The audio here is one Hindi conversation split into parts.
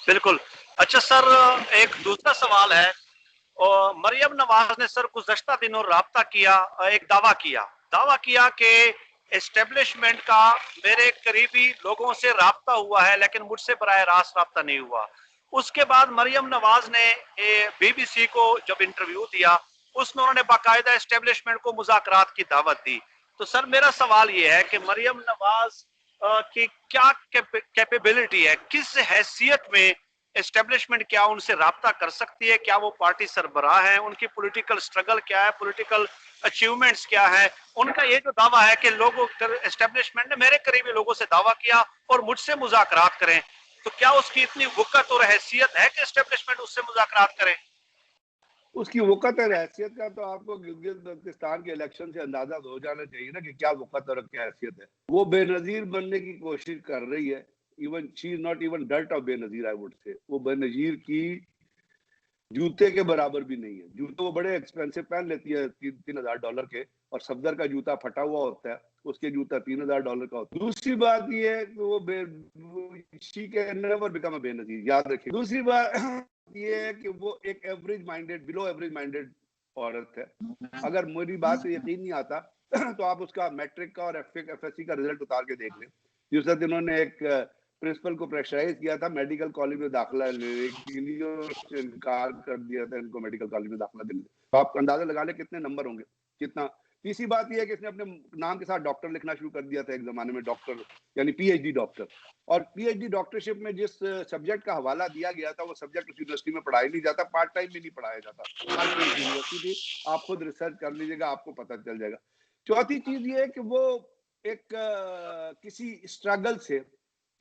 बिल्कुल। अच्छा सर, एक दूसरा सवाल है। और मरियम नवाज ने सर गुज़श्ता दिनों राब्ता किया, एक दावा किया कि एस्टेब्लिशमेंट का मेरे करीबी लोगों से राब्ता हुआ है, लेकिन मुझसे बराह रास्त राब्ता नहीं हुआ। उसके बाद मरियम नवाज ने बीबीसी को जब इंटरव्यू दिया, उसमें उन्होंने बाकायदा एस्टेब्लिशमेंट को मुज़ाकरात की दावत दी। तो सर मेरा सवाल ये है कि मरियम नवाज की क्या कैपेबिलिटी है, किस हैसियत में एस्टेब्लिशमेंट क्या उनसे राब्ता कर सकती है, क्या वो पार्टी सरबराह है, उनकी पॉलिटिकल स्ट्रगल क्या है, पॉलिटिकल अचीवमेंट्स क्या है। उनका ये जो दावा है कि लोगों एस्टेब्लिशमेंट ने मेरे करीबी लोगों से दावा किया और मुझसे मुज़ाकरात करें, तो क्या उसकी इतनी वक़्त और हैसियत है कि एस्टेब्लिशमेंट उससे मुज़ाकरात करें? उसकी वक़्त और हैसियत का तो आपको गिलगित बल्तिस्तान के इलेक्शन से अंदाजा हो जाना चाहिए ना कि क्या वक़्त और क्या हैसियत है। वो बेनज़ीर बनने की कोशिश कर रही है। Even she is not even dirt of Benazir, I would say. वो बेनज़ीर की जूते के बराबर भी नहीं है। जूते वो बड़े एक्सपेंसिव पहन लेती है, $3,000 के, और सफदर का जूता फटा हुआ होता है, उसके जूता $3,000 का होता है। दूसरी बात ये है कि वो she can never become a Benazir, याद रखिए। दूसरी बात ये है कि वो एक average minded, below average minded औरत है। अगर मेरी बात से यकीन नहीं आता तो आप उसका मैट्रिक का और एफएससी का रिजल्ट उतार के देख लें। जिस वक्त इन्होंने एक प्रिंसिपल को प्रेशराइज किया था मेडिकल कॉलेज में दाखिला लेने के लिए, उससे इनकार कर दिया था इनको मेडिकल कॉलेज में दाखिला देने। तो आप अंदाजा लगा ले कितने नंबर होंगे, कितना। तीसरी बात यह है कि इसने अपने नाम के साथ डॉक्टर लिखना शुरू कर दिया था एक जमाने में, डॉक्टर यानी पीएचडी डॉक्टर। और पीएचडी डॉक्टरशिप में जिस सब्जेक्ट का हवाला दिया गया था, वो सब्जेक्ट उस यूनिवर्सिटी में पढ़ाया नहीं जाता, पार्ट टाइम भी नहीं पढ़ाया जाता। यूनिवर्सिटी थी, आप खुद रिसर्च कर लीजिएगा, आपको पता चल जाएगा। चौथी चीज ये है कि वो एक किसी स्ट्रगल से,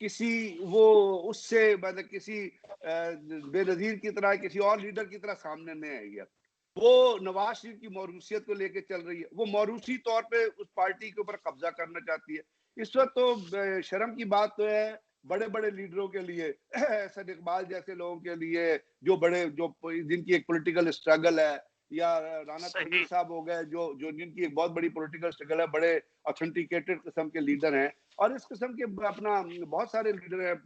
किसी वो उससे मतलब किसी बेनजीर की तरह, किसी और लीडर की तरह सामने नहीं आई है। वो नवाज शरीफ की मौरूसियत को लेकर चल रही है। वो मौरूसी तौर पे उस पार्टी के ऊपर कब्जा करना चाहती है। इस वक्त तो शर्म की बात तो है बड़े बड़े लीडरों के लिए, सैयद इकबाल जैसे लोगों के लिए, जो बड़े, जो जिनकी एक पॉलिटिकल स्ट्रगल है, या राना तनवीर साहब हो गए, जो जो जिनकी एक बहुत बड़ी पॉलिटिकल स्ट्रगल है, बड़े ऑथेंटिकेटेड किस्म के लीडर हैं। और इस किस्म के अपना बहुत सारे लीडर हैं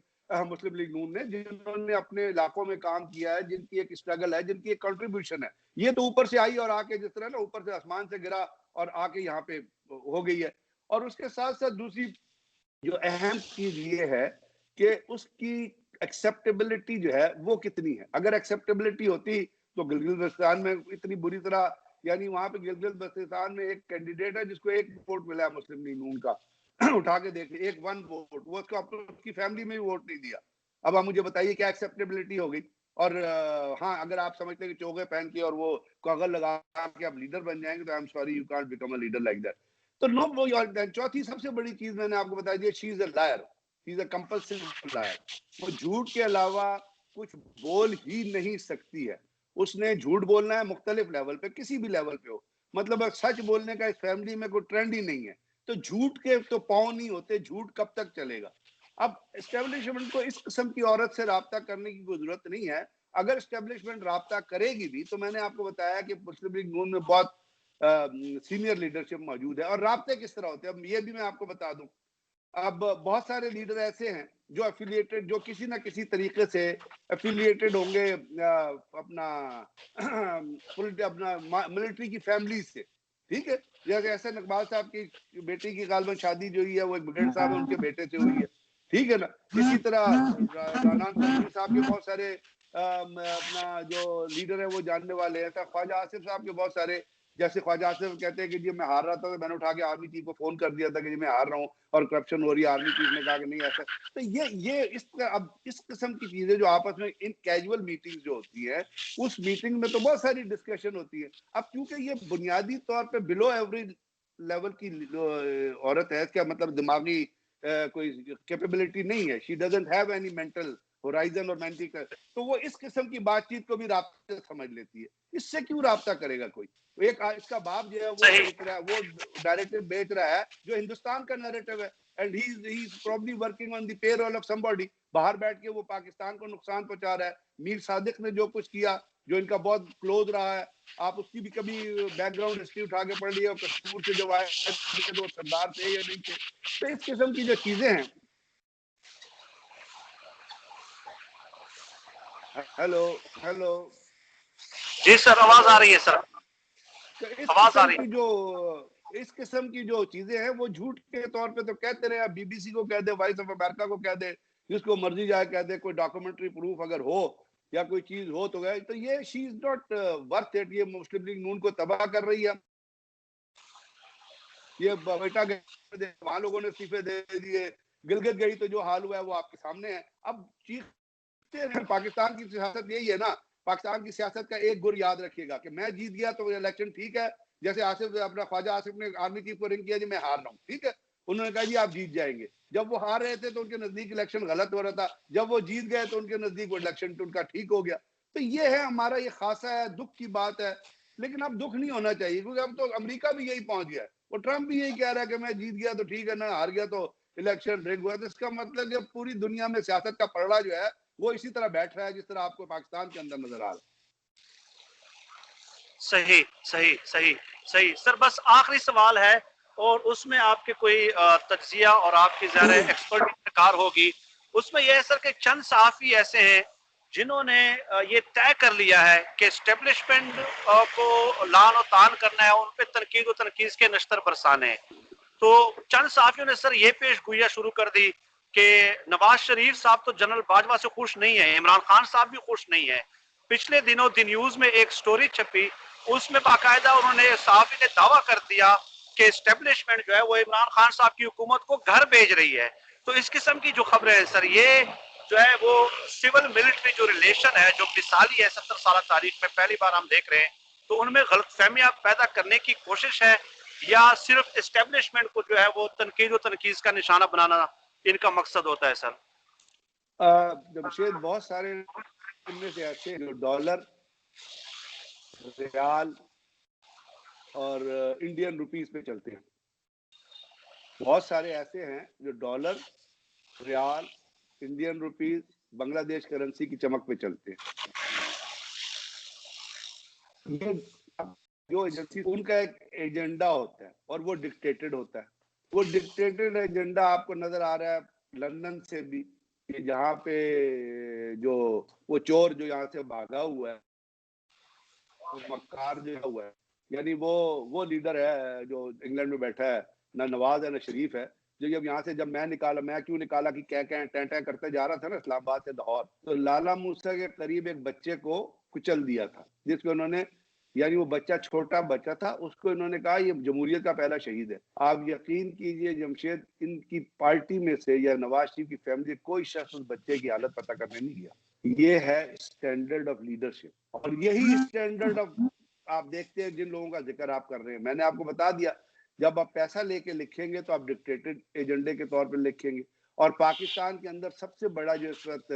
मुस्लिम लीग नून ने, जिन्होंने अपने इलाकों में काम किया है, जिनकी एक स्ट्रगल है, जिनकी एक कंट्रीब्यूशन है। ये तो ऊपर से आई और आके, जिस तरह ना ऊपर से आसमान से गिरा और आके यहाँ पे हो गई है। और उसके साथ साथ दूसरी जो अहम चीज ये है कि उसकी एक्सेप्टेबिलिटी जो है वो कितनी है। अगर एक्सेप्टेबिलिटी होती तो गिलगित बल्तिस्तान में इतनी बुरी तरह, यानी वहां पे गिलगित बल्तिस्तान में एक कैंडिडेट है जिसको एक वोट मिला है मुस्लिम लीग नून का, उठा के देख एक वन वोट, वो उसकी फैमिली में भी वोट नहीं दिया। अब आप मुझे बताइए क्या एक्सेप्टेबिलिटी हो गई। और हाँ, अगर आप समझते हैं कि चोगे पहन के और वो कागज लगा के आप लीडर बन जाएंगे, तो I am sorry, you can't become a leader like that. तो नो, वो चौथी सबसे बड़ी चीज मैंने आपको बता दी, she is a liar, she is a compulsive liar. वो झूठ के अलावा कुछ बोल ही नहीं सकती है। उसने झूठ बोलना है मुख्तलिफ लेवल पे, किसी भी लेवल पे हो। मतलब सच बोलने का इस फैमिली में कोई ट्रेंड ही नहीं है। तो झूठ के तो पाँव नहीं होते, झूठ कब तक चलेगा। अब एस्टेब्लिशमेंट को इस किस्म की औरत से राब्ता करने की कोई जरूरत नहीं है। अगर एस्टेब्लिशमेंट राब्ता करेगी भी, तो मैंने आपको बताया कि मुस्लिम लीग नून में बहुत सीनियर लीडरशिप मौजूद है। और राब्ते किस तरह होते हैं, अब ये भी मैं आपको बता दूं। अब बहुत सारे लीडर ऐसे हैं जो एफिलिएटेड, जो किसी ना किसी तरीके से एफिलिएटेड होंगे अपना अपना मिलिट्री की फैमिली से, ठीक है। जैसे एहसन इकबाल साहब की बेटी की गालबन शादी जो हुई है, वो एक ब्रिगेड साहब है, उनके बेटे से हुई है, ठीक है ना। इसी तरह राना तनवीर साहब के बहुत सारे अपना जो लीडर है वो जानने वाले हैं। ख्वाजा आसिफ साहब के बहुत सारे, जैसे ख्वाजा आसिफ कहते हैं कि जी मैं हार रहा था तो मैंने उठा के आर्मी चीफ को फोन कर दिया था कि जी मैं हार रहा हूँ और करप्शन हो रही है। आर्मी चीफ ने कहा कि नहीं ऐसा। तो ये अब इस किस्म की चीजें जो आपस में इन कैजुअल मीटिंग्स जो होती है, उस मीटिंग में तो बहुत सारी डिस्कशन होती है। अब क्योंकि ये बुनियादी तौर पे बिलो एवरेज लेवल की औरत है, इसका मतलब दिमागी कोई कैपेबिलिटी नहीं है, she doesn't have any mental horizon और मेंटल, तो वो इस किस्म की बातचीत को भी राब्ता समझ लेती है। इससे क्यों राब्ता करेगा कोई। एक इसका बाप जो है वो बेच रहा है, वो डायरेक्टिव बेच रहा है जो हिंदुस्तान का नैरेटिव है, and he is probably working on the payroll of somebody. बाहर बैठ के वो पाकिस्तान को नुकसान पहुंचा रहा है। मीर सादिक ने जो कुछ किया, जो इनका बहुत क्लोज रहा है, आप उसकी भी कभी बैकग्राउंड हिस्ट्री उठा के पढ़ लिया, कश्मीर से जब आए तो वो सरदार थे या नहीं थे। तो इस किस्म की जो चीजें हैं, हेलो हेलो। जी सर, आवाज आ रही है सर, तो आवाज आ रही है। इस किस्म की जो चीजें हैं वो झूठ के तौर पे तो कहते रहे, बीबीसी को कह दे, वॉइस ऑफ अमेरिका को कह दे, जिसको मर्जी जाए कह दे, कोई डॉक्यूमेंट्री प्रूफ अगर हो या कोई चीज हो तो गए। तो ये she is not worth it. ये मुस्लिम लीग नून को तबाह कर रही है। ये बेटा गए, वहां लोगों ने इस्तीफे दे दिए, गिलगित गई तो जो हाल हुआ है वो आपके सामने है। अब चीखते हैं। पाकिस्तान की सियासत यही है ना। पाकिस्तान की सियासत का एक गुर याद रखिएगा कि मैं जीत गया तो इलेक्शन ठीक है। जैसे आसिफ, अपना ख्वाजा आसिफ ने आर्मी चीफ को रिंग किया जी मैं हार रहा हूँ, ठीक है। उन्होंने कहा जी आप जीत जाएंगे। जब वो हार रहे थे तो उनके नजदीक इलेक्शन गलत हो रहा था, जब वो जीत गए तो उनके नजदीक वो इलेक्शन तो उनका ठीक हो गया। तो ये है हमारा, ये खासा है, दुख की बात है। लेकिन अब दुख नहीं होना चाहिए, क्योंकि अब तो अमेरिका भी यही पहुंच गया है। वो ट्रम्प भी यही कह रहा है कि मैं जीत गया तो ठीक है, ना हार गया तो इलेक्शन रिग हुआ। तो इसका मतलब कि पूरी दुनिया में सियासत का पलड़ा जो है वो इसी तरह बैठ रहा है जिस तरह आपको पाकिस्तान के अंदर नजर आ रहा है। सही सही सही सही सर, बस आखिरी सवाल है और उसमें आपके कोई तज्जिया और आपकी ज़्यादा एक्सपर्ट कार होगी। उसमें यह है सर कि चंद सहाफ़ी ऐसे हैं जिन्होंने ये तय कर लिया है कि एस्टेब्लिशमेंट को लान और तान करना है, उन पे तनकीद और तनकीद के नश्तर बरसाने हैं। तो चंद सहाफ़ियों ने सर ये पेश गोइयां शुरू कर दी कि नवाज शरीफ साहब तो जनरल बाजवा से खुश नहीं है, इमरान खान साहब भी खुश नहीं है। पिछले दिनों दी न्यूज में एक स्टोरी छपी, उसमें बाकायदा उन्होंने, सहाफ़ी ने दावा कर दिया कि एस्टेब्लिशमेंट जो है वो इमरान खान साहब की हुकूमत को घर भेज रही है। तो इस किस्म की जो खबरें हैं सर, ये जो है वो सिविल मिलिट्री जो रिलेशन है, जो मिसाली है 70 साल तारीख में पहली बार हम देख रहे हैं, तो उनमें गलतफहमियां पैदा करने की कोशिश है या सिर्फ एस्टेब्लिशमेंट को जो है वो तनकीद और तनकीज का निशाना बनाना इनका मकसद होता है सर? जमशेद, बहुत सारे इनमें से ऐसे जो डॉलर, रियाल और इंडियन रुपीस पे चलते हैं। बहुत सारे ऐसे हैं जो डॉलर, रियाल, इंडियन रुपीस, बांग्लादेश करेंसी की चमक पे चलते हैं। ये जो एजेंसी, उनका एक एजेंडा होता है और वो डिक्टेटेड होता है। वो डिक्टेटेड एजेंडा आपको नजर आ रहा है लंदन से भी, कि जहाँ पे जो वो चोर जो यहाँ से भागा हुआ है, वो मक्कार जो हुआ है, यानी वो लीडर है जो इंग्लैंड में बैठा है, ना नवाज है ना शरीफ है, जो जब यहाँ से, जब मैं क्यों निकाला कि क्या क्या टैं करते जा रहा था ना इस्लामाबाद से लाहौर, तो लाला मूसा के करीब एक बच्चे को कुचल दिया था, जिसको उन्होंने, यानी वो बच्चा छोटा बच्चा था, उसको इन्होंने कहा ये जमहूरियत का पहला शहीद है। आप यकीन कीजिए जमशेद, इनकी पार्टी में से या नवाज शरीफ की फैमिली कोई शख्स उस बच्चे की हालत पता करने नहीं गया। ये है स्टैंडर्ड ऑफ लीडरशिप। और यही स्टैंडर्ड ऑफ, आप देखते हैं जिन लोगों का जिक्र आप कर रहे हैं, मैंने आपको बता दिया, जब आप पैसा लेके लिखेंगे तो आप डिक्टेटेड एजेंडे के तौर पर लिखेंगे। और पाकिस्तान के अंदर सबसे बड़ा जो इस वक्त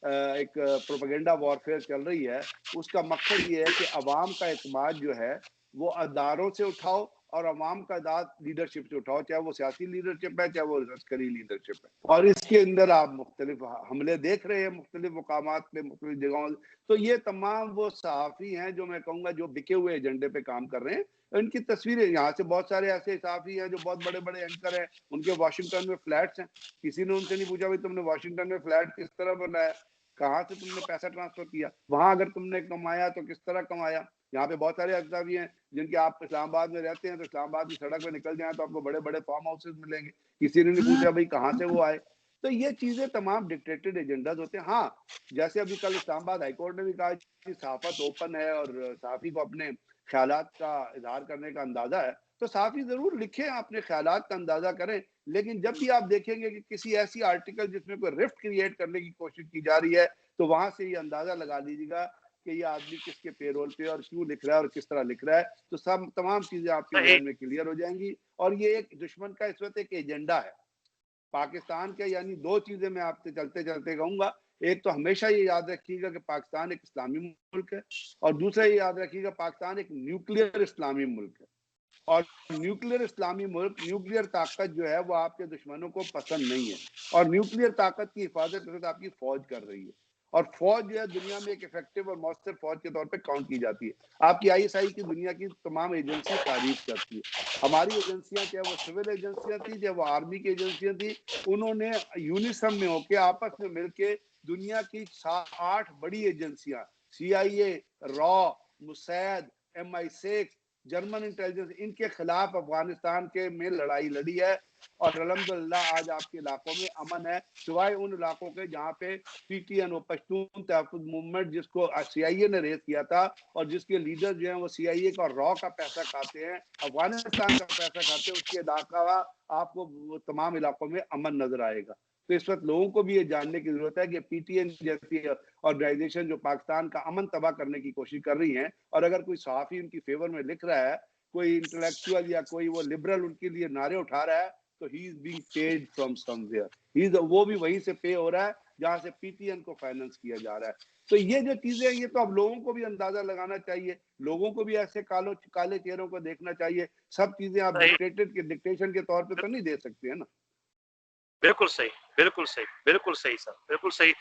एक प्रोपेगेंडा वॉरफेयर चल रही है, उसका मकसद ये है कि अवाम का एतमाद जो है वो अदारों से उठाओ और अवाम का दाद लीडरशिप से उठाओ, चाहे वो सियासी लीडरशिप है चाहे वो लश्करी लीडरशिप है। और इसके अंदर आप मुख्तलिफ हमले देख रहे हैं मुख्तलिफ मुकामात पे, मुख्तलिफ जगहों। तो ये तमाम वो सहाफ़ी हैं जो मैं कहूँगा जो बिके हुए एजेंडे पे काम कर रहे हैं। इनकी तस्वीरें, यहाँ से बहुत सारे ऐसे सहाफ़ी हैं जो बहुत बड़े बड़े एंकर हैं, उनके वाशिंगटन में फ्लैट्स हैं। किसी ने उनसे नहीं पूछा भाई तुमने वाशिंगटन में फ्लैट किस तरह बनाया, कहाँ से तुमने पैसा ट्रांसफर किया, वहां अगर तुमने कमाया तो किस तरह कमाया। यहाँ पे बहुत सारे अजनबी हैं जिनके, आप इस्लामाबाद में रहते हैं तो इस्लामाबाद की सड़क पे निकल जाए तो आपको बड़े बड़े फार्म हाउसेस मिलेंगे, किसी ने नहीं पूछा भाई कहाँ से वो आए। तो ये चीजें तमाम डिक्टेटेड एजेंडाज होते हैं। हाँ, जैसे अभी कल इस्लामाबाद हाईकोर्ट ने भी कहा कि सहाफत ओपन है और सहाफी को अपने ख्यालात का इजहार करने का अंदाजा है, तो सहाफी जरूर लिखें, अपने ख्यालात का अंदाजा करें। लेकिन जब भी आप देखेंगे कि किसी ऐसी आर्टिकल जिसमें कोई रिफ्ट क्रिएट करने की कोशिश की जा रही है, तो वहां से ये अंदाजा लगा लीजिएगा कि ये आदमी किसके पेरोल पे और क्यों लिख रहा है और किस तरह लिख रहा है। तो सब तमाम चीजें आपके सही जहन में क्लियर हो जाएंगी। और ये एक दुश्मन का इस वक्त एक एजेंडा है पाकिस्तान के। यानी दो चीजें मैं आपसे चलते चलते कहूंगा, एक तो हमेशा ये याद रखिएगा कि पाकिस्तान एक इस्लामी मुल्क है, और दूसरा ये याद रखिएगा पाकिस्तान एक न्यूक्लियर इस्लामी मुल्क है। और न्यूक्लियर इस्लामी मुल्क, न्यूक्लियर ताकत जो है वो आपके दुश्मनों को पसंद नहीं है, और न्यूक्लियर ताकत की हिफाजत आपकी फौज कर रही है। और फौज जो है दुनिया में एक इफेक्टिव और मौसर फौज के तौर पे काउंट की जाती है। आपकी आईएसआई की दुनिया की तमाम एजेंसी तारीफ करती है। हमारी एजेंसियां, चाहे वो सिविल एजेंसियां थी, चाहे वो आर्मी की एजेंसियां थी, उन्होंने यूनिसम में होके आपस में मिलके दुनिया की 8 बड़ी एजेंसियां, CIA, raw, Musaid, MI6, German intelligence, इनके खिलाफ अफगानिस्तान के में लड़ाई लड़ी है। और अल्हम्दुलिल्लाह आज आपके इलाकों में अमन है, सिवाय उन इलाकों के जहाँ पे PTN पश्तून तहफ़्फ़ुज़ मूवमेंट, जिसको CIA ने रेज किया था और जिसके लीडर जो हैं वो CIA का रॉ का पैसा खाते हैं, अफगानिस्तान का पैसा खाते हैं, उसके अलावा आपको तमाम इलाकों में अमन नजर आएगा। तो इस वक्त लोगों को भी ये जानने की जरूरत है कि PTN जैसी ऑर्गेनाइजेशन जो पाकिस्तान का अमन तबाह करने की कोशिश कर रही हैं, और अगर कोई सहाफी उनकी फेवर में लिख रहा है, कोई इंटेलेक्चुअल या कोई वो लिबरल उनके लिए नारे उठा रहा है, तो he is being paid from somewhere, वो भी वहीं से पे हो रहा है जहां से PTN को फाइनेंस किया जा रहा है। तो ये जो चीजें, ये तो अब लोगों को भी अंदाजा लगाना चाहिए, लोगों को भी ऐसे काले चेहरों को देखना चाहिए। सब चीजें आप सही, डिक्टेशन के तौर पे तो नहीं दे सकते है ना। बिल्कुल सही, बिल्कुल सही, बिल्कुल सही सर, बिल्कुल सही।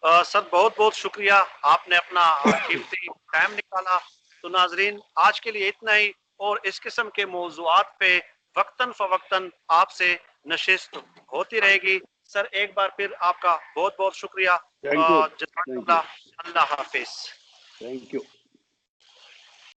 सर बहुत बहुत शुक्रिया, आपने अपना कीमती टाइम निकाला। तो नाजरीन, आज के लिए इतना ही, और इस किस्म के मौज़ूआत पे वक्तन फ़वक्तन आपसे नशिस्त होती रहेगी। सर एक बार फिर आपका बहुत बहुत शुक्रिया। थैंक यू, थैंक यू, जज़ाकल्लाह। अल्लाह हाफिज। Thank you.